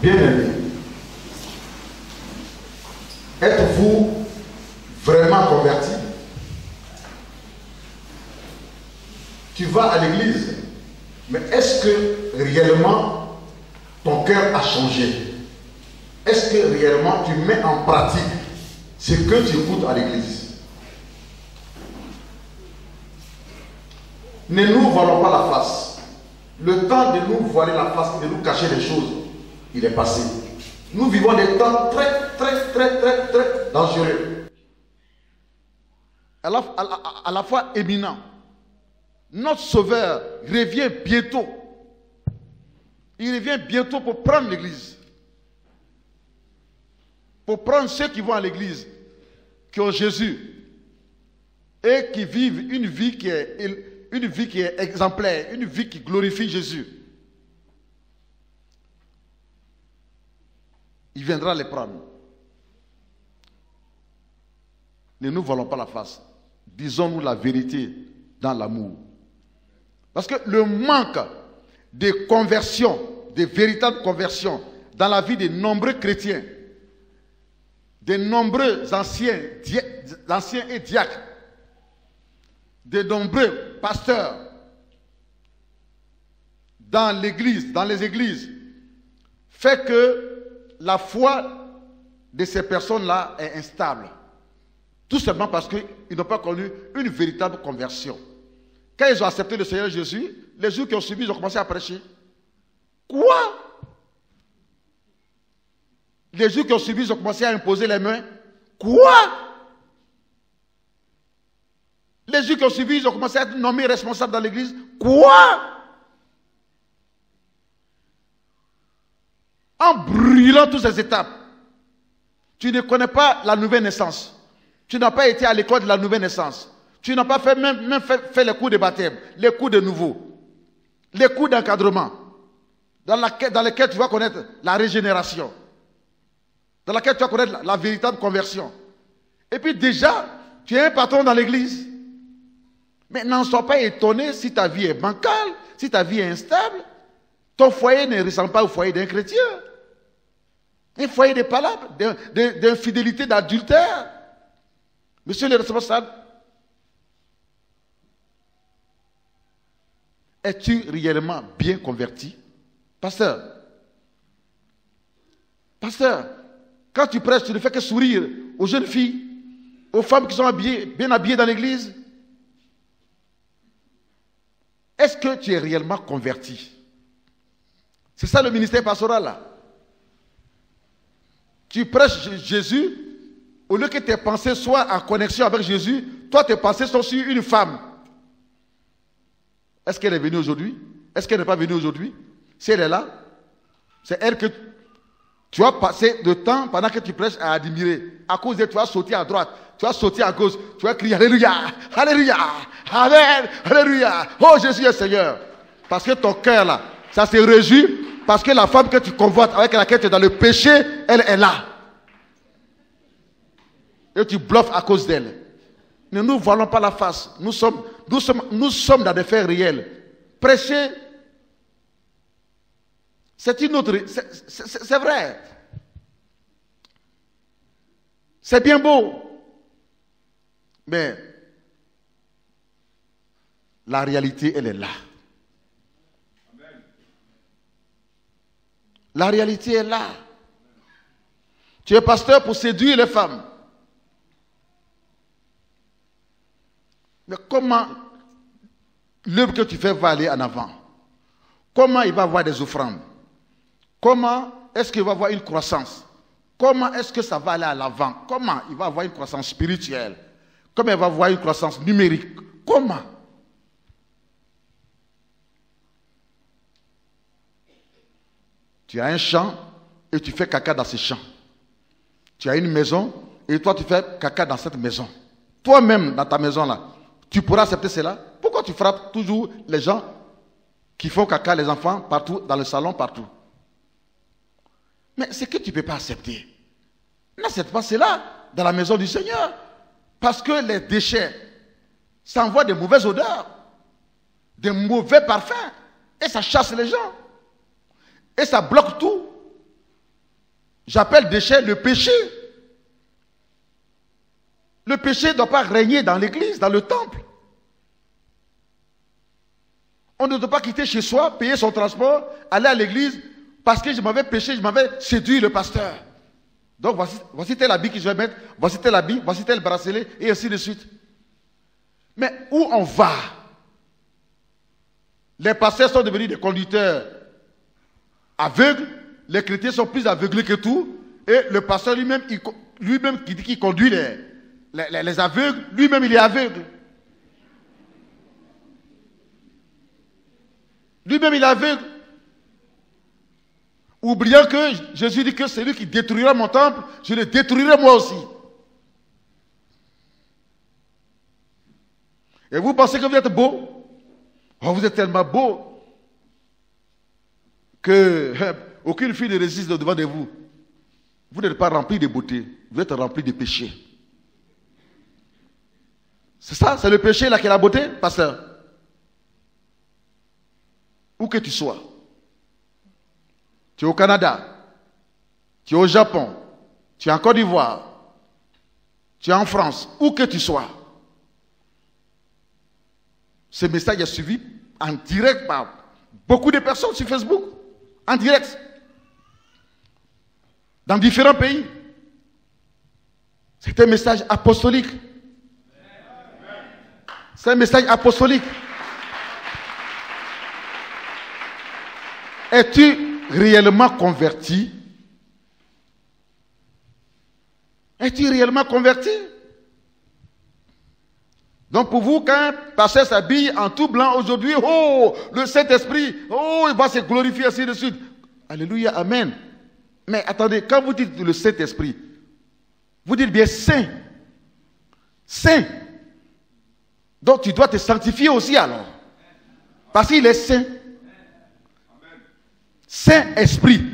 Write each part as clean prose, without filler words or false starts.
Bien-aimés, êtes-vous vraiment converti? Tu vas à l'église, mais est-ce que réellement ton cœur a changé? Est-ce que réellement tu mets en pratique ce que tu écoutes à l'église? Ne nous voilons pas la face. Le temps de nous voiler la face et de nous cacher les choses, il est passé. Nous vivons des temps très dangereux. À la fois éminent. Notre Sauveur revient bientôt. Il revient bientôt pour prendre l'église. Pour prendre ceux qui vont à l'église, qui ont Jésus, et qui vivent une vie qui est exemplaire, une vie qui glorifie Jésus. Il viendra les prendre. Ne nous voilons pas la face. Disons-nous la vérité dans l'amour. Parce que le manque de conversion, de véritable conversion dans la vie de nombreux chrétiens, de nombreux anciens et diacres, de nombreux pasteurs dans l'église, dans les églises, fait que la foi de ces personnes-là est instable. Tout simplement parce qu'ils n'ont pas connu une véritable conversion. Quand ils ont accepté le Seigneur Jésus, les jours qui ont suivi, ils ont commencé à prêcher. Quoi? Les jours qui ont suivi, ils ont commencé à imposer les mains. Quoi? Les jours qui ont suivi, ils ont commencé à être nommés responsables dans l'église. Quoi? En brûlant toutes ces étapes, tu ne connais pas la nouvelle naissance. Tu n'as pas été à l'école de la nouvelle naissance. Tu n'as pas fait même fait les cours de baptême, les cours de nouveau, les cours d'encadrement, dans lesquels tu vas connaître la régénération, dans laquelle tu vas connaître la véritable conversion. Et puis déjà, tu es un patron dans l'église. Mais n'en sois pas étonné si ta vie est bancale, si ta vie est instable. Ton foyer ne ressemble pas au foyer d'un chrétien. Un foyer de palabres, d'infidélité, d'adultère. Monsieur le responsable, es-tu réellement bien converti? Pasteur, quand tu prêches, tu ne fais que sourire aux jeunes filles, aux femmes qui sont bien habillées dans l'église. Est-ce que tu es réellement converti? C'est ça le ministère pastoral là. Tu prêches Jésus, au lieu que tes pensées soient en connexion avec Jésus, toi tes pensées sont sur une femme. Est-ce qu'elle est venue aujourd'hui? Est-ce qu'elle n'est pas venue aujourd'hui? Si elle est là, c'est elle que tu vas passer de temps pendant que tu prêches à admirer. À cause d'elle, tu vas sauter à droite, tu vas sauter à gauche, tu vas crier Alléluia, Alléluia, Amen, Alléluia. Oh Jésus est Seigneur. Parce que ton cœur là, ça se réjouit parce que la femme que tu convoites, avec laquelle tu es dans le péché, elle est là. Et tu bluffes à cause d'elle. Ne nous voilons pas la face. Nous sommes dans des faits réels. Prêcher, c'est une autre. C'est vrai. C'est bien beau. Mais la réalité, elle est là. La réalité est là. Tu es pasteur pour séduire les femmes. Mais comment l'œuvre que tu fais va aller en avant? Comment il va avoir des offrandes? Comment est-ce qu'il va avoir une croissance? Comment est-ce que ça va aller à l'avant? Comment il va avoir une croissance spirituelle? Comment il va avoir une croissance numérique? Comment? Tu as un champ et tu fais caca dans ce champ. Tu as une maison et toi tu fais caca dans cette maison. Toi-même dans ta maison là, tu pourras accepter cela? Pourquoi tu frappes toujours les gens qui font caca, les enfants, partout, dans le salon, partout? Mais c'est que tu ne peux pas accepter. N'accepte pas cela dans la maison du Seigneur. Parce que les déchets, ça envoie de mauvaises odeurs, de mauvais parfums, et ça chasse les gens. Et ça bloque tout. J'appelle déchet le péché. Le péché ne doit pas régner dans l'église, dans le temple. On ne doit pas quitter chez soi, payer son transport, aller à l'église, parce que je m'avais péché, je m'avais séduit le pasteur. Donc voici tel habit que je vais mettre, voici tel habit, voici tel bracelet, et ainsi de suite. Mais où on va? Les pasteurs sont devenus des conducteurs aveugles, les chrétiens sont plus aveuglés que tout, et le pasteur lui-même qui dit qu'il conduit les aveugles, lui-même il est aveugle. Lui-même il est aveugle. Oubliant que Jésus dit que celui qui détruira mon temple, je le détruirai moi aussi. Et vous pensez que vous êtes beau? Oh, vous êtes tellement beau que aucune fille ne résiste devant de vous. Vous n'êtes pas rempli de beauté, vous êtes rempli de péché. C'est ça, c'est le péché là qui est la beauté, pasteur. Où que tu sois. Tu es au Canada, tu es au Japon, tu es en Côte d'Ivoire, tu es en France, où que tu sois. Ce message est suivi en direct par beaucoup de personnes sur Facebook, en direct, dans différents pays. C'est un message apostolique. C'est un message apostolique. Es-tu réellement converti? Es-tu réellement converti? Donc pour vous, quand un pasteur s'habille en tout blanc aujourd'hui, oh, le Saint-Esprit, oh, il va se glorifier ainsi de suite. Alléluia, amen. Mais attendez, quand vous dites le Saint-Esprit, vous dites bien saint. Saint. Donc tu dois te sanctifier aussi alors. Parce qu'il est saint. Saint-Esprit.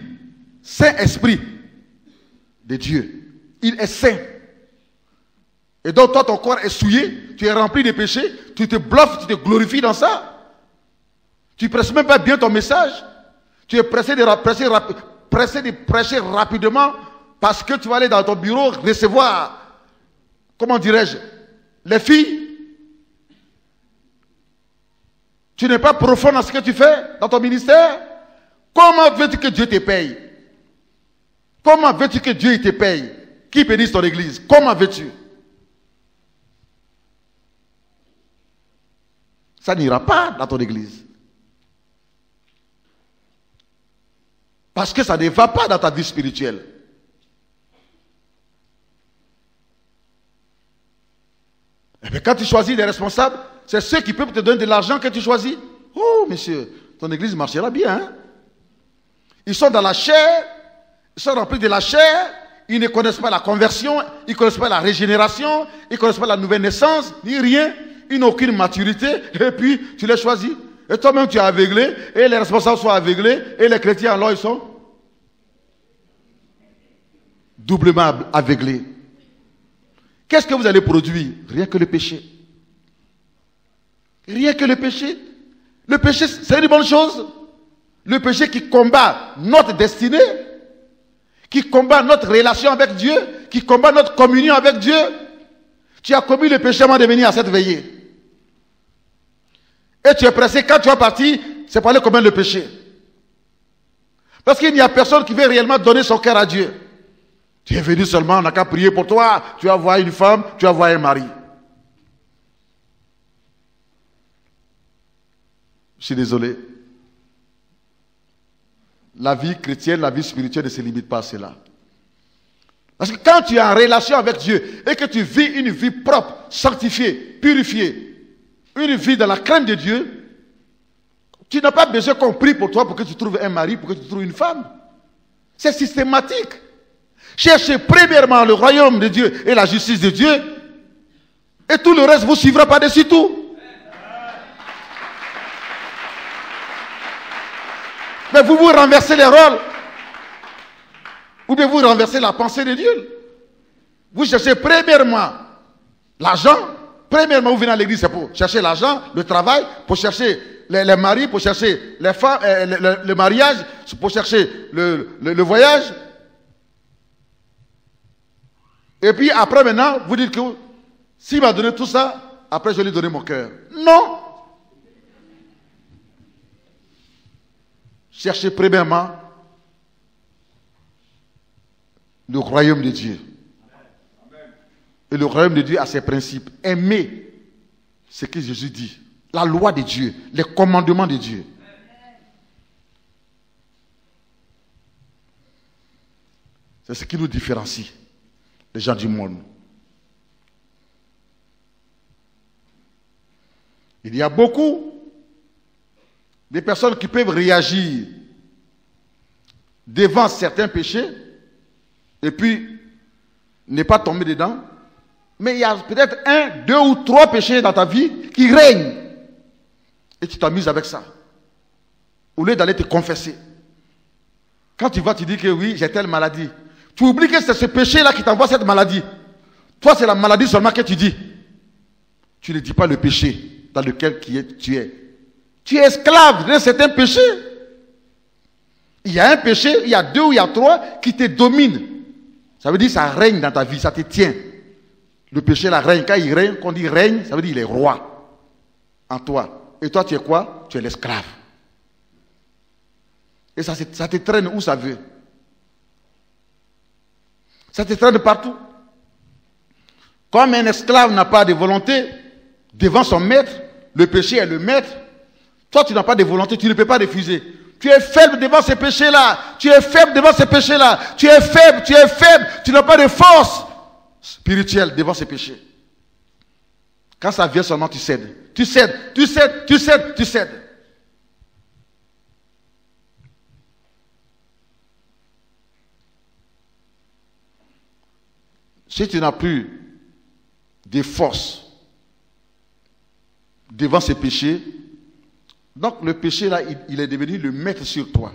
Saint-Esprit de Dieu. Il est saint. Et donc toi, ton corps est souillé, tu es rempli de péchés, tu te bluffes, tu te glorifies dans ça. Tu ne presses même pas bien ton message. Tu es pressé de prêcher rapidement parce que tu vas aller dans ton bureau recevoir, comment dirais-je, les filles. Tu n'es pas profond dans ce que tu fais, dans ton ministère. Comment veux-tu que Dieu te paye? Comment veux-tu que Dieu te paye? Qui bénisse ton église? Comment veux-tu? Ça n'ira pas dans ton église. Parce que ça ne va pas dans ta vie spirituelle. Et bien quand tu choisis des responsables, c'est ceux qui peuvent te donner de l'argent que tu choisis. Oh, monsieur, ton église marchera bien. Hein? Ils sont dans la chair, ils sont remplis de la chair, ils ne connaissent pas la conversion, ils ne connaissent pas la régénération, ils ne connaissent pas la nouvelle naissance, ni rien. Ils n'ont aucune maturité, et puis tu les choisis. Et toi-même tu es aveuglé, et les responsables sont aveuglés, et les chrétiens alors ils sont doublement aveuglés. Qu'est-ce que vous allez produire? Rien que le péché. Rien que le péché. Le péché, c'est une bonne chose. Le péché qui combat notre destinée, qui combat notre relation avec Dieu, qui combat notre communion avec Dieu. Tu as commis le péché avant de venir à cette veillée. Et tu es pressé, quand tu vas partir, c'est pour aller commettre le péché. Parce qu'il n'y a personne qui veut réellement donner son cœur à Dieu. Tu es venu seulement, on n'a qu'à prier pour toi. Tu vas voir une femme, tu vas voir un mari. Je suis désolé. La vie chrétienne, la vie spirituelle ne se limite pas à cela. Parce que quand tu es en relation avec Dieu et que tu vis une vie propre, sanctifiée, purifiée, une vie dans la crainte de Dieu, tu n'as pas besoin qu'on prie pour toi pour que tu trouves un mari, pour que tu trouves une femme. C'est systématique. Cherchez premièrement le royaume de Dieu et la justice de Dieu, et tout le reste vous suivra par-dessus tout. Mais vous renversez les rôles. Ou bien vous renversez la pensée de Dieu. Vous cherchez premièrement l'argent. Premièrement, vous venez à l'église, c'est pour chercher l'argent, le travail, pour chercher les maris, pour chercher les femmes, le mariage, pour chercher le voyage. Et puis après maintenant, vous dites que s'il m'a donné tout ça, après je vais lui donner mon cœur. Non. Cherchez premièrement le royaume de Dieu. Et le royaume de Dieu a ses principes. Aimer ce que Jésus dit. La loi de Dieu, les commandements de Dieu. C'est ce qui nous différencie, les gens du monde. Il y a beaucoup de personnes qui peuvent réagir devant certains péchés et puis ne pas tomber dedans. Mais il y a peut-être 1, 2 ou 3 péchés dans ta vie qui règnent. Et tu t'amuses avec ça. Au lieu d'aller te confesser. Quand tu vas, tu dis que oui, j'ai telle maladie. Tu oublies que c'est ce péché-là qui t'envoie cette maladie. Toi, c'est la maladie seulement que tu dis. Tu ne dis pas le péché dans lequel tu es. Tu es esclave d'un certain péché. Il y a un péché, il y a 2 ou il y a 3 qui te dominent. Ça veut dire que ça règne dans ta vie, ça te tient. Le péché là règne. Quand il règne, quand on dit règne, ça veut dire qu'il est roi en toi. Et toi, tu es quoi? Tu es l'esclave. Et ça te traîne où ça veut. Ça te traîne partout. Comme un esclave n'a pas de volonté devant son maître, le péché est le maître. Toi, tu n'as pas de volonté, tu ne peux pas refuser. Tu es faible devant ces péchés-là. Tu es faible devant ces péchés-là. Tu es faible, tu es faible. Tu n'as pas de force spirituelle devant ces péchés. Quand ça vient seulement, tu cèdes. Tu cèdes, tu cèdes, tu cèdes, tu cèdes. Si tu n'as plus de force devant ces péchés, donc le péché là, il est devenu le maître sur toi.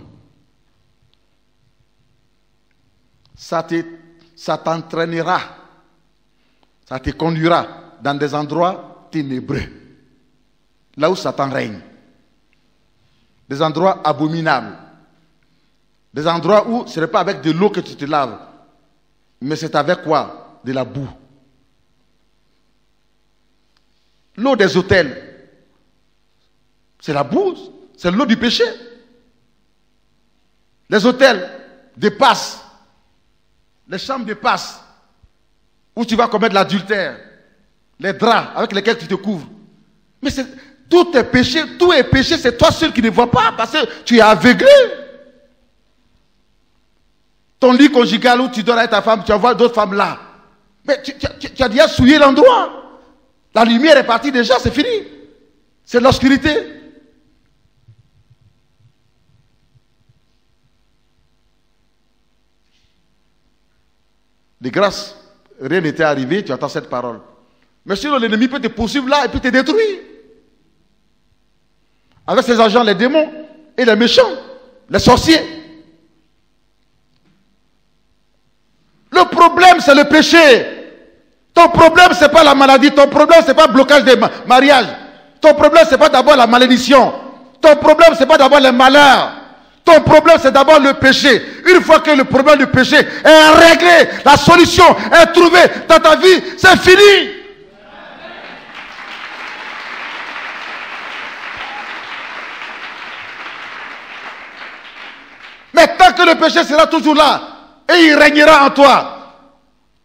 Ça t'entraînera, ça te conduira dans des endroits ténébreux, là où Satan règne. Des endroits abominables. Des endroits où ce n'est pas avec de l'eau que tu te laves, mais c'est avec quoi? De la boue. L'eau des hôtels, c'est la boue, c'est l'eau du péché. Les hôtels de passe, les chambres de passe, où tu vas commettre l'adultère, les draps avec lesquels tu te couvres. Mais tout est péché, c'est toi seul qui ne vois pas, parce que tu es aveuglé. Ton lit conjugal où tu dors avec ta femme, tu vois d'autres femmes là. Mais tu as déjà souillé l'endroit. La lumière est partie déjà, c'est fini. C'est l'obscurité. De grâce, rien n'était arrivé, tu entends cette parole. Mais sinon, l'ennemi peut te poursuivre là et puis te détruire. Avec ses agents, les démons et les méchants, les sorciers. Le problème, c'est le péché. Ton problème, ce n'est pas la maladie. Ton problème, ce n'est pas le blocage des mariages. Ton problème, ce n'est pas d'abord la malédiction. Ton problème, ce n'est pas d'abord les malheurs. Ton problème, c'est d'abord le péché. Une fois que le problème du péché est réglé, la solution est trouvée dans ta vie, c'est fini. Mais tant que le péché sera toujours là, et il régnera en toi,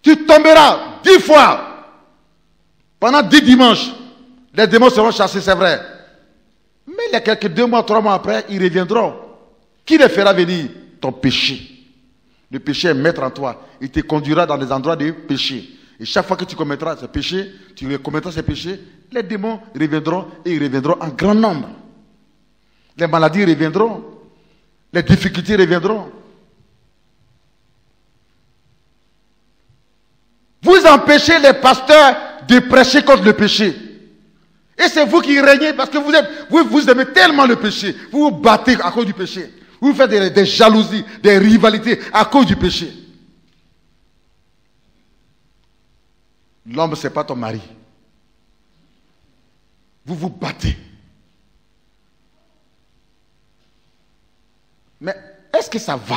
tu tomberas 10 fois. Pendant 10 dimanches, les démons seront chassés, c'est vrai. Mais il y a quelques 2 mois, 3 mois après, ils reviendront. Qui les fera venir? Ton péché. Le péché est maître en toi. Il te conduira dans des endroits de péché. Et chaque fois que tu commettras ce péché, tu commettras ces péchés, les démons reviendront et ils reviendront en grand nombre. Les maladies reviendront. Les difficultés reviendront. Vous empêchez les pasteurs de prêcher contre le péché. Et c'est vous qui régnez parce que vous aimez tellement le péché. Vous vous battez à cause du péché. Vous faites des jalousies, des rivalités à cause du péché. L'homme, ce n'est pas ton mari. Vous vous battez. Mais est-ce que ça va?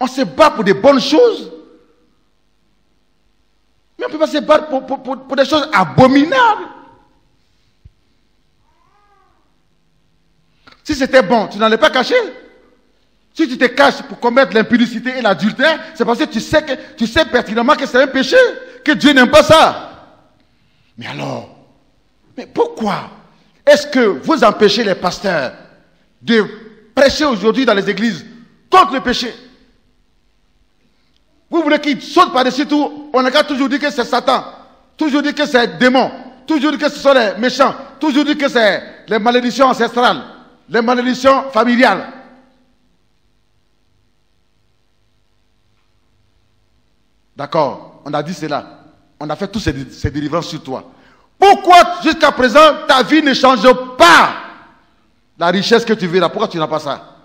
On se bat pour des bonnes choses. Mais on ne peut pas se battre pour des choses abominables. Si c'était bon, tu n'en es pas caché. Si tu te caches pour commettre l'impudicité et l'adultère, c'est parce que tu sais pertinemment que c'est un péché, que Dieu n'aime pas ça. Mais alors, mais pourquoi est-ce que vous empêchez les pasteurs de prêcher aujourd'hui dans les églises contre le péché? Vous voulez qu'ils sautent par-dessus tout? On a toujours dit que c'est Satan, toujours dit que c'est démon, toujours dit que ce sont les méchants, toujours dit que c'est les malédictions ancestrales, les malédictions familiales. D'accord, on a dit cela. On a fait toutes ces délivrances sur toi. Pourquoi jusqu'à présent ta vie ne change pas? La richesse que tu veux là, pourquoi tu n'as pas ça?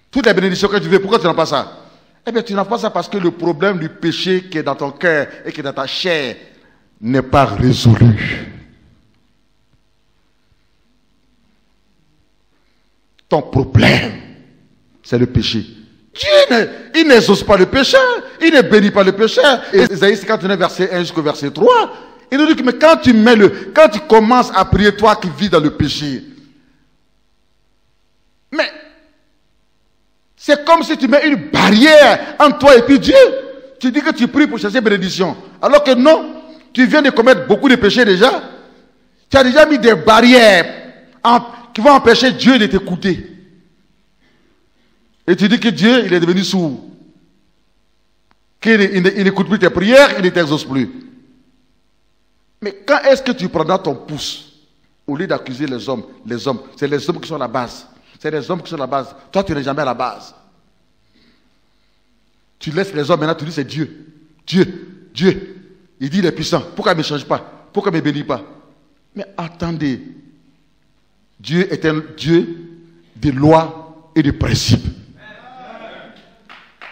Toutes les bénédictions que tu veux, pourquoi tu n'as pas ça? Eh bien, tu n'as pas ça parce que le problème du péché qui est dans ton cœur et qui est dans ta chair n'est pas résolu. Ton problème, c'est le péché. Dieu, il n'exauce pas le péché, il ne bénit pas le péché. Ésaïe 59, verset 1 jusqu'au verset 3, il nous dit que mais quand tu commences à prier, toi qui vis dans le péché, mais c'est comme si tu mets une barrière entre toi et puis Dieu. Tu dis que tu pries pour chercher bénédiction, alors que non, tu viens de commettre beaucoup de péchés déjà. Tu as déjà mis des barrières qui vont empêcher Dieu de t'écouter. Et tu dis que Dieu, il est devenu sourd. Qu'il n'écoute plus tes prières, il ne t'exauce plus. Mais quand est-ce que tu prendras ton pouce au lieu d'accuser les hommes, c'est les hommes qui sont à la base. C'est les hommes qui sont à la base. Toi, tu n'es jamais à la base. Tu laisses les hommes, maintenant tu dis c'est Dieu. Dieu. Il dit il est puissant. Pourquoi il ne me change pas? Pourquoi il ne me bénit pas? Mais attendez. Dieu est un Dieu de loi et de principes.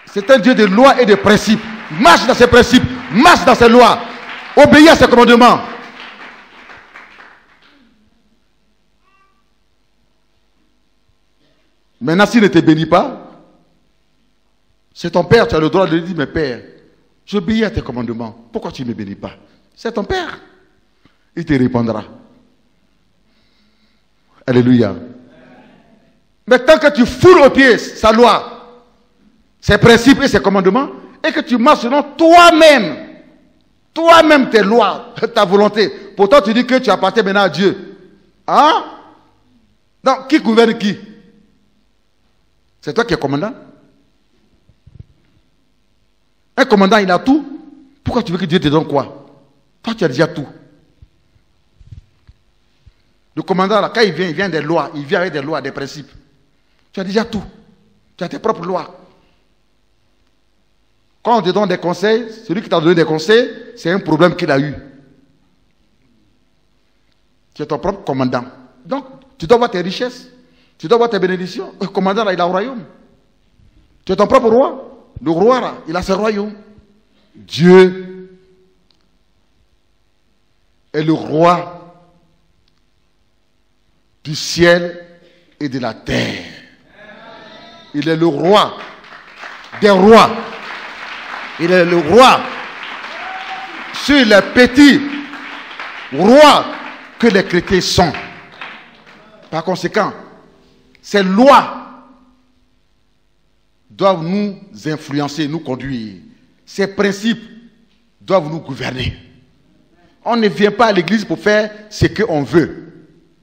C'est un Dieu de loi et de principes. Marche dans ses principes, marche dans ses lois, obéis à ses commandements. Maintenant, s'il ne te bénit pas, c'est ton père, tu as le droit de lui dire, mais père, j'obéis à tes commandements. Pourquoi tu ne me bénis pas? C'est ton père. Il te répondra. Alléluia. Mais tant que tu foules aux pieds sa loi, ses principes et ses commandements, et que tu marches selon toi-même tes lois, ta volonté, pourtant tu dis que tu appartiens maintenant à Dieu. Hein? Donc, qui gouverne qui? C'est toi qui es commandant. Un commandant, il a tout. Pourquoi tu veux que Dieu te donne quoi? Toi, tu as déjà tout. Le commandant, là, quand il vient des lois, il vient avec des lois, des principes. Tu as déjà tout. Tu as tes propres lois. Quand on te donne des conseils, celui qui t'a donné des conseils, c'est un problème qu'il a eu. Tu es ton propre commandant. Donc, tu dois avoir tes richesses. Tu dois avoir tes bénédictions. Le commandant, là, il a un royaume. Tu es ton propre roi. Le roi, là, il a ses royaumes. Dieu est le roi du ciel et de la terre. Il est le roi des rois. Il est le roi sur les petits rois que les chrétiens sont. Par conséquent, ces lois doivent nous influencer, nous conduire. Ces principes doivent nous gouverner. On ne vient pas à l'église pour faire ce qu'on veut,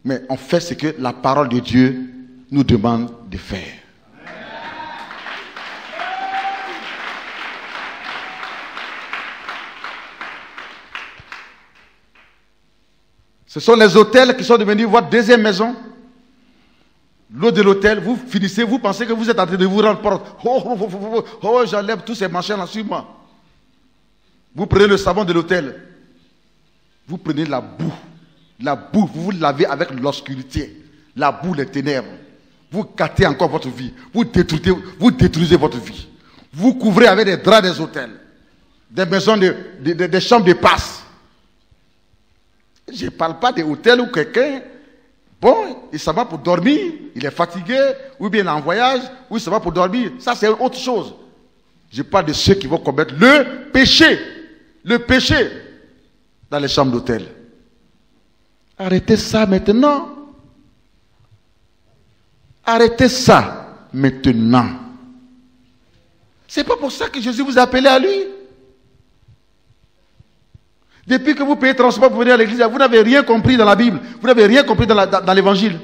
mais on fait ce que la parole de Dieu nous demande de faire. Ce sont les hôtels qui sont devenus votre deuxième maison. L'eau de l'hôtel, vous finissez, vous pensez que vous êtes en train de vous rendre porte. Oh, j'enlève tous ces machins-là sur moi. Vous prenez le savon de l'hôtel. Vous prenez la boue. La boue, vous vous lavez avec l'obscurité. La boue, les ténèbres. Vous gâtez encore votre vie. Vous détruisez votre vie. Vous couvrez avec des draps des hôtels. Des maisons, des chambres de passe. Je ne parle pas des hôtels où quelqu'un, bon, il s'en va pour dormir, il est fatigué, ou bien il est en voyage, ou il s'en va pour dormir. Ça, c'est autre chose. Je parle de ceux qui vont commettre le péché dans les chambres d'hôtel. Arrêtez ça maintenant. Arrêtez ça maintenant. C'est pas pour ça que Jésus vous a appelé à lui. Depuis que vous payez transport pour venir à l'église, vous n'avez rien compris dans la Bible. Vous n'avez rien compris dans l'évangile.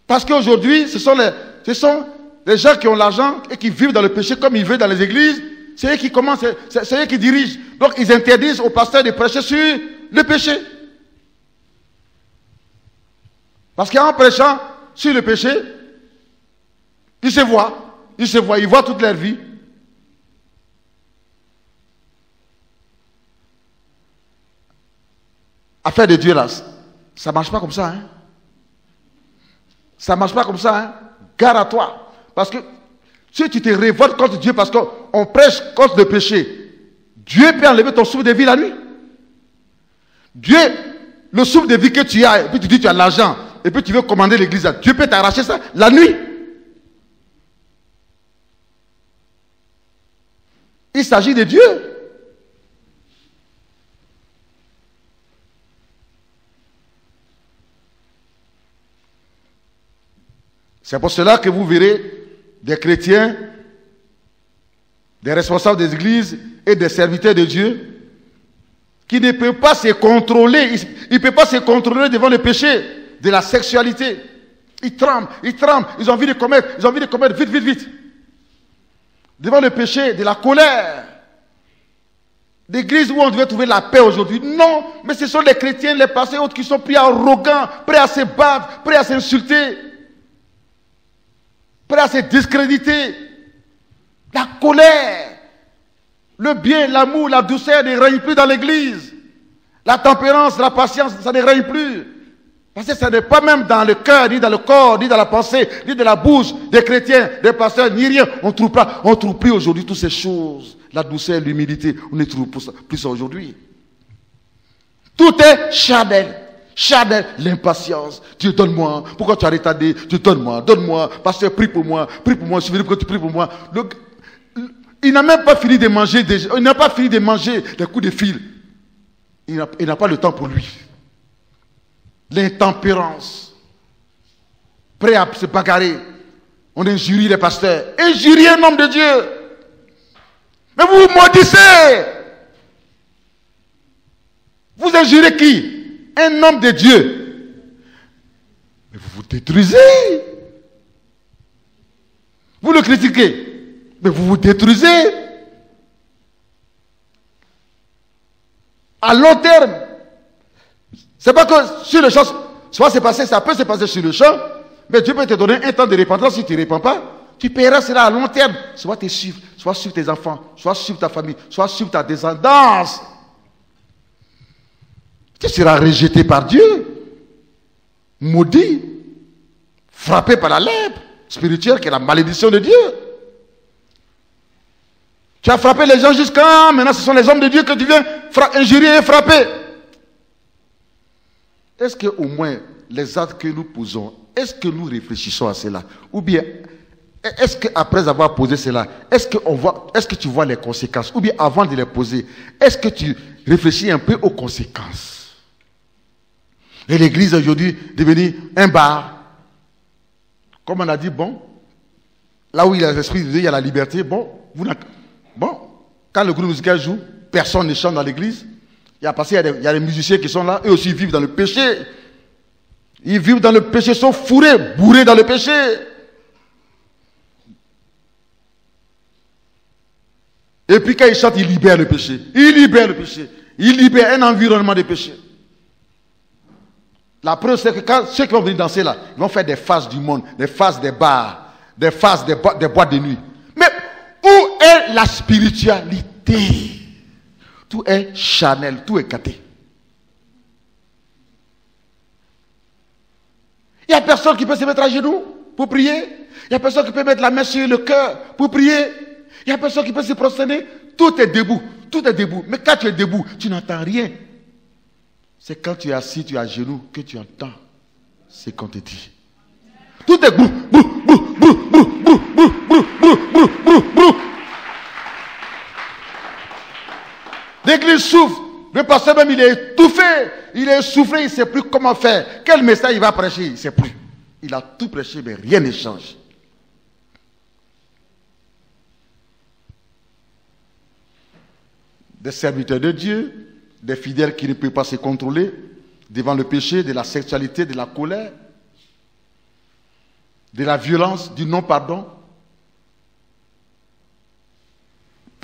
Parce qu'aujourd'hui, ce sont les gens qui ont l'argent et qui vivent dans le péché comme ils veulent dans les églises. C'est eux qui commencent, c'est eux qui dirigent. Donc ils interdisent aux pasteurs de prêcher sur le péché. Parce qu'en prêchant sur le péché, ils se voient, ils voient toute leur vie. Affaire de Dieu là, ça ne marche pas comme ça. Hein? Ça ne marche pas comme ça. Hein? Gare à toi. Parce que si tu te révoltes contre Dieu parce qu'on prêche contre le péché, Dieu peut enlever ton souffle de vie la nuit. Dieu, le souffle de vie que tu as, et puis tu dis que tu as l'argent, et puis tu veux commander l'église, Dieu peut t'arracher ça la nuit. Il s'agit de Dieu. C'est pour cela que vous verrez des chrétiens, des responsables des églises et des serviteurs de Dieu qui ne peuvent pas se contrôler. Ils ne peuvent pas se contrôler devant le péché de la sexualité. Ils tremblent. Ils ont envie de commettre vite. Devant le péché de la colère. L'église où on devait trouver la paix aujourd'hui. Non, mais ce sont les chrétiens, les pasteurs et autres qui sont pris arrogants, prêts à se battre, prêts à s'insulter, prêts à se discréditer. La colère, le bien, l'amour, la douceur ne règnent plus dans l'église. La tempérance, la patience, ça ne règne plus. Parce que ça n'est pas même dans le cœur, ni dans le corps, ni dans la pensée, ni dans la bouche des chrétiens, des pasteurs, ni rien. On ne trouve plus aujourd'hui toutes ces choses. La douceur, l'humilité, on ne trouve plus ça aujourd'hui. Tout est charnel. Charnel, l'impatience. Dieu, donne-moi. Pourquoi tu as retardé? Dieu, donne-moi. Pasteur, prie pour moi. Je suis venu pour que tu pries pour moi. Il n'a même pas fini de manger. Il n'a pas fini de manger des coups de fil. Il n'a pas le temps pour lui. L'intempérance. Prêt à se bagarrer. On injurie les pasteurs. Injurier un homme de Dieu. Mais vous vous maudissez. Vous injurez qui? Un homme de Dieu. Mais vous vous détruisez. Vous le critiquez. Mais vous vous détruisez. À long terme. C'est pas que sur le champ, ça peut se passer sur le champ, mais Dieu peut te donner un temps de repentance. Si tu ne répands pas, tu paieras cela à long terme. Soit tes chiffres, soit sur tes enfants, soit sur ta famille, soit sur ta descendance. Tu seras rejeté par Dieu, maudit, frappé par la lèpre spirituelle qui est la malédiction de Dieu. Tu as frappé les gens jusqu'à maintenant, ce sont les hommes de Dieu que tu viens injurier et frapper. Est-ce qu'au moins les actes que nous posons, est-ce que nous réfléchissons à cela? Ou bien, est-ce qu'après avoir posé cela, est-ce que tu vois les conséquences? Ou bien avant de les poser, est-ce que tu réfléchis un peu aux conséquences? Et l'église aujourd'hui est devenue un bar. Comme on a dit, bon, là où il y a l'esprit de Dieu, il y a la liberté. Bon, quand le groupe musical joue, personne ne chante dans l'église. Il y a des musiciens qui sont là, eux aussi vivent dans le péché. Ils vivent dans le péché, sont fourrés, bourrés dans le péché. Et puis quand ils chantent, ils libèrent le péché. Ils libèrent un environnement de péché. La preuve, c'est que quand ceux qui vont venir danser là, ils vont faire des faces du monde, des faces des bars, des faces des boîtes de nuit. Mais où est la spiritualité? Tout est charnel, tout est gâté. Il n'y a personne qui peut se mettre à genoux pour prier. Il n'y a personne qui peut mettre la main sur le cœur pour prier. Il n'y a personne qui peut se prosterner. Tout est debout. Mais quand tu es debout, tu n'entends rien. C'est quand tu es assis, tu es à genoux, que tu entends ce qu'on te dit. Tout est brou. souffre. Le pasteur même, il est étouffé. Il est essoufflé, il ne sait plus comment faire. Quel message il va prêcher, il ne sait plus. Il a tout prêché, mais rien ne change. Des serviteurs de Dieu, des fidèles qui ne peuvent pas se contrôler devant le péché, de la sexualité, de la colère, de la violence, du non-pardon.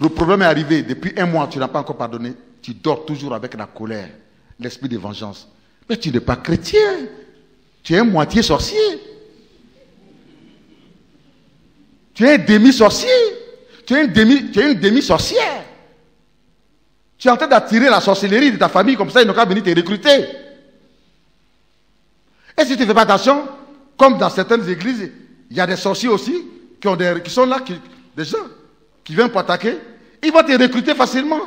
Le problème est arrivé, depuis un mois, tu n'as pas encore pardonné, tu dors toujours avec la colère, l'esprit de vengeance. Mais tu n'es pas chrétien, tu es un moitié sorcier. Tu es un demi-sorcier, tu es une demi-sorcière. Tu es en train d'attirer la sorcellerie de ta famille, comme ça ils n'ont qu'à venir te recruter. Et si tu ne fais pas attention, comme dans certaines églises, il y a des sorciers aussi qui sont là, des gens qui viennent pour attaquer. Ils vont te recruter facilement.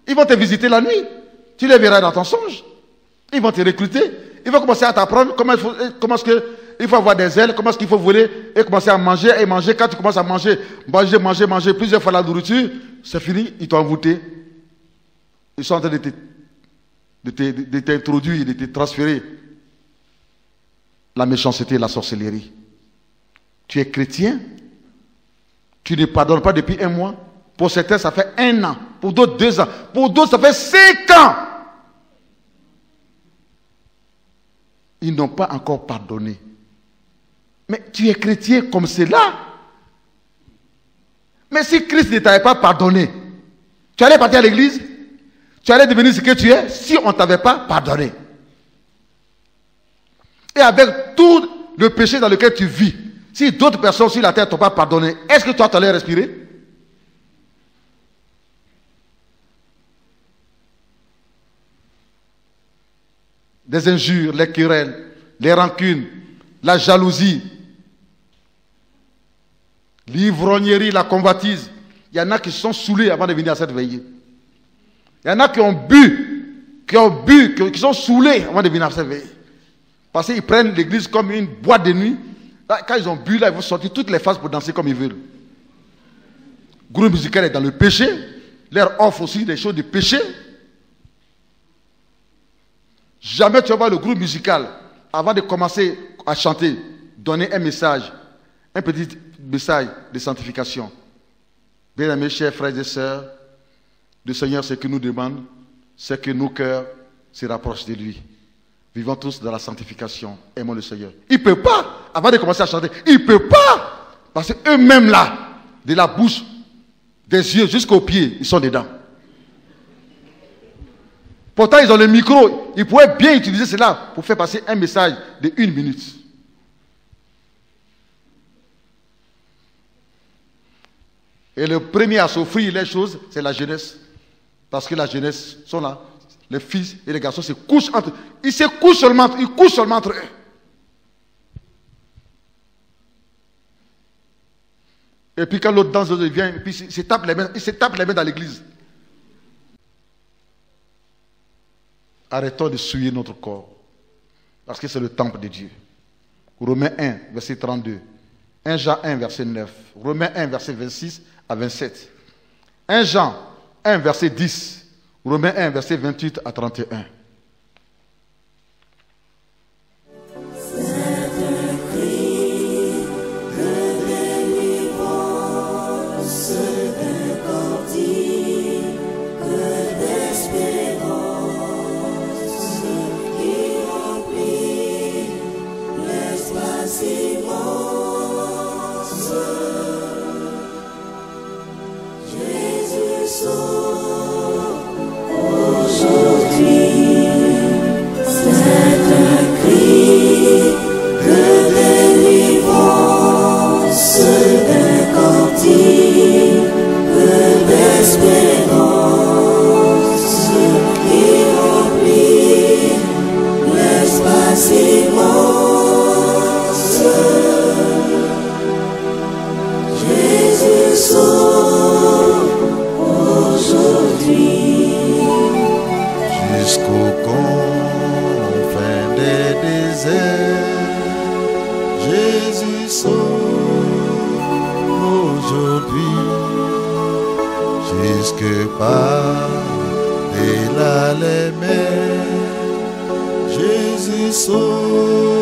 Ils vont te visiter la nuit. Tu les verras dans ton songe. Ils vont te recruter. Ils vont commencer à t'apprendre comment est-ce qu'il faut avoir des ailes, comment est-ce qu'il faut voler et commencer à manger et manger. Quand tu commences à manger plusieurs fois la nourriture, c'est fini, ils t'ont envoûté. Ils sont en train de t'introduire, de te transférer la méchanceté et la sorcellerie. Tu es chrétien, tu ne pardonnes pas depuis un mois. Pour certains, ça fait 1 an. Pour d'autres, 2 ans. Pour d'autres, ça fait 5 ans. Ils n'ont pas encore pardonné. Mais tu es chrétien comme cela. Mais si Christ ne t'avait pas pardonné, tu allais partir à l'église? Tu allais devenir ce que tu es si on ne t'avait pas pardonné. Et avec tout le péché dans lequel tu vis, si d'autres personnes sur la terre ne t'ont pas pardonné, est-ce que toi tu allais respirer? Des injures, les querelles, les rancunes, la jalousie, l'ivrognerie, la convoitise. Il y en a qui sont saoulés avant de venir à cette veillée. Il y en a qui ont bu, qui sont saoulés avant de venir à cette veillée. Parce qu'ils prennent l'église comme une boîte de nuit. Là, quand ils ont bu, là, ils vont sortir toutes les phases pour danser comme ils veulent. Le groupe musical est dans le péché. Leur offre aussi des choses de péché. Jamais tu vas voir le groupe musical, avant de commencer à chanter, donner un message, un petit message de sanctification. Bien-aimés, chers frères et sœurs, le Seigneur, ce qu'il nous demande, c'est que nos cœurs se rapprochent de lui. Vivons tous dans la sanctification. Aimons le Seigneur. Il ne peut pas, avant de commencer à chanter, il ne peut pas. Parce qu'eux-mêmes là, de la bouche, des yeux jusqu'aux pieds, ils sont dedans. Pourtant, ils ont le micro. Ils pourraient bien utiliser cela pour faire passer un message de 1 minute. Et le premier à s'offrir les choses, c'est la jeunesse. Parce que la jeunesse sont là. Les fils et les garçons se couchent entre eux. Ils se couchent seulement, entre eux. Et puis quand l'autre danse, l'autre vient, et puis il se tape les mains dans l'église. Arrêtons de souiller notre corps. Parce que c'est le temple de Dieu. Romains 1, verset 32. 1 Jean 1, verset 9. Romains 1, verset 26 à 27. 1 Jean 1, verset 10. Romains 1, verset 28 à 31. dans les mers. Jésus sauve.